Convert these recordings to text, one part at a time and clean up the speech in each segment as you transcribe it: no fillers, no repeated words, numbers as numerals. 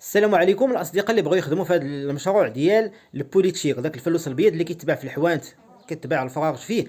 السلام عليكم الاصدقاء اللي بغاو يخدموا في هذا المشروع ديال البوليتشيك، داك الفلوس البيض اللي كيتباع في الحوانت، كيتباع الفراغ فيه.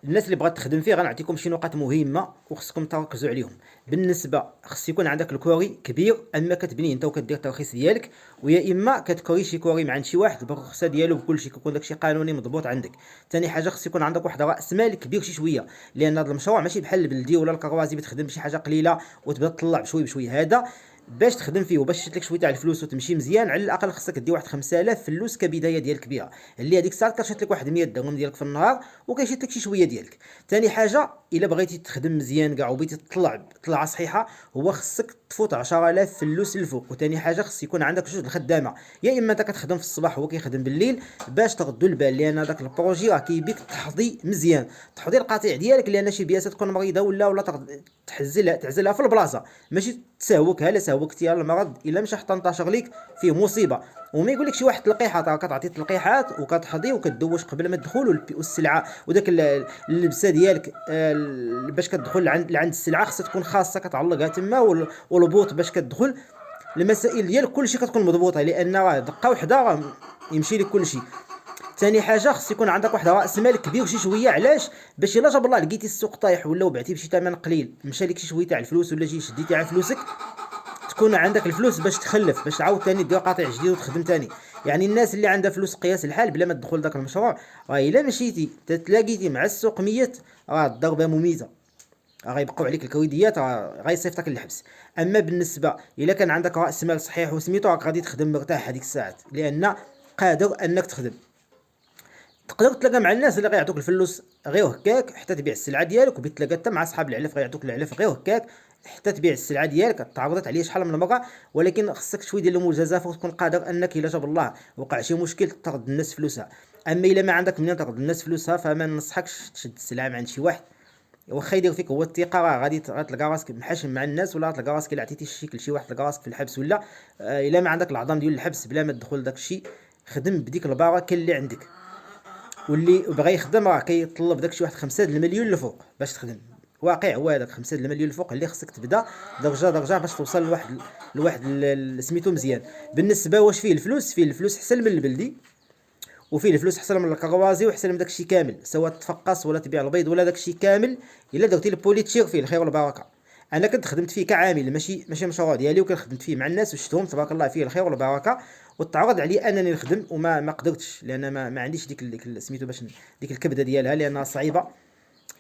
الناس اللي بغات تخدم فيه غنعطيكم شي نقاط مهمه وخصكم تركزوا عليهم. بالنسبه خص يكون عندك الكوري كبير، اما كتبني انت وكدير الترخيص ديالك، ويا اما كتكوري شي كوري مع عند شي واحد بالرخصه ديالو بكل شيء، كيكون داكشي قانوني مضبوط عندك. ثاني حاجه خص يكون عندك واحد راس مال كبير شي شويه، لان هذا المشروع ماشي بحال البلدي ولا الكروازي بتخدم بشي حاجه قليله وتبدا تطلع بشوي بشوي. هذا باش تخدم فيه وباش تشد لك شويه تاع الفلوس وتمشي مزيان، على الاقل خصك دير واحد 5000 فلوس كبدايه ديال كبيره، اللي هذيك الساعه كتشد لك واحد 100 درهم ديالك في النهار وكيشد لك شي شويه ديالك. ثاني حاجه الا بغيتي تخدم مزيان كاع وبغيتي تطلع طلعه صحيحه، هو خصك تفوت 10000 فلوس للفوق. وثاني حاجه خص يكون عندك جوج الخدامه، يا اما انت كتخدم في الصباح وهو كيخدم بالليل باش تغدو البال، لان هذاك البروجي راه كيبيك تحظي مزيان، تحضير القطيع ديالك، لان شي بياسه تكون مريضه ولا تعزلها في البلاصه، ماشي تسهوكها. لا سهوكتيها المرض الا مشى حتى انتشر ليك فيه مصيبه. وما يقول لك شي واحد تلقيحات، راه كتعطي تلقيحات وكتحضي وكدوش قبل ما تدخل، والسلعه وداك اللبسه ديالك باش كتدخل لعند السلعه خصها تكون خاصه، كتعلقها تما، والبوط باش كتدخل. المسائل ديال كلشي كتكون مضبوطه، لان راه دقه وحده راه يمشي لك كلشي. ثاني حاجه خص يكون عندك واحد راس مال كبير شي شويه، علاش؟ باش الا جاب الله لقيتي السوق طايح ولا بعتي بشي ثمن قليل، مشى لك شي شويه تاع الفلوس ولا جي شديتي على فلوسك، تكون عندك الفلوس باش تخلف، باش تعاود ثاني دير قطيع جديد وتخدم ثاني. يعني الناس اللي عندها فلوس قياس الحال بلا ما تدخل داك المشروع، راه الا مشيتي تلاقيتي مع السوق ميت، راه الضربه مميته، غيبقاو عليك الكويديات، غيصيفطك للحبس. اما بالنسبه الا كان عندك راس مال صحيح وسميتو، راك غادي تخدم مرتاح هذيك الساعات، لان قادر انك تخدم. تقدر تلاقى مع الناس اللي غيعطوك الفلوس غير هكاك حتى تبيع السلعه ديالك، وبتلاقى حتى مع صحاب العلف غيعطوك العلف غير هكاك حتى تبيع السلعه ديالك. تعرضت عليه شحال من مره، ولكن خصك شويه ديال المجازفه وتكون قادر انك الا جاب الله وقع شي مشكل ترد الناس فلوسها. اما الا ما عندك منين ترد الناس فلوسها، فما ننصحكش تشد السلعه من عند شي واحد، واخا يدير فيك هو الثقه، راه غادي تلقى راسك محاشم مع الناس، ولا تلقى راسك الا عطيتي الشيك لشي واحد تلقى راسك في الحبس، ولا الا ما عندك العظام ديال الحبس بلا ما تدخل داك الشيء. خدم بديك البركه اللي عندك، واللي بغى يخدم راه كيطلب داك شي واحد 5 المليون لفوق باش تخدم. واقع هو هذاك 5 المليون الفوق اللي خصك تبدا درجه درجه باش توصل سميتو مزيان. بالنسبه واش فيه الفلوس، فيه الفلوس حسن من البلدي، وفيه الفلوس حسن من الكروازي وحسن من داكشي كامل، سواء تفقص ولا تبيع البيض ولا داكشي كامل. الا درتي البوليتشير فيه الخير والبركه. انا كنت خدمت فيه كعامل، ماشي مشروع ديالي، وكنت خدمت فيه مع الناس وشفتهم تبارك الله فيه الخير والبركه. وتعرض علي انني نخدم وما ما قدرتش، لان ما عنديش ديك سميتو باش ديك الكبده ديالها، لانها صعيبه.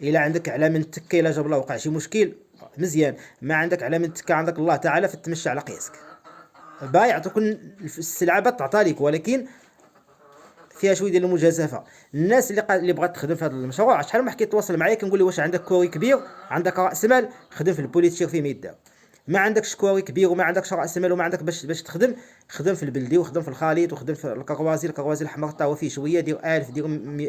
الا عندك على من تكه، الا جاب الله وقع شي مشكل مزيان، ما عندك على من تكه عندك الله تعالى فتمشى على قياسك. بايع تكون السلعه تعطى لك، ولكن فيها شويه ديال المجازفه. الناس اللي بغات تخدم في هذا المشروع، شحال ما حكيت تواصل معايا كنقول لي واش عندك كوري كبير، عندك راس مال، خدم في البوليتشير فيه ما يدار. ما عندكش كوري كبير وما عندكش راس مال وما عندك باش تخدم، خدم في البلدي وخدم في الخليط وخدم في الكروازي الحمر حتى هو فيه شويه، دير 1000 دير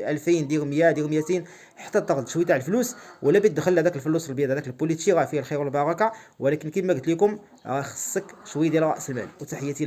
2000 دير 100 دير 200 حتى تاخذ شويه تاع الفلوس، ولا بتدخل هذاك الفلوس البيض هذاك البوليتشير راه فيه الخير والبركه. ولكن كما قلت لكم، خصك شويه ديال راس المال. وتحياتي لكم.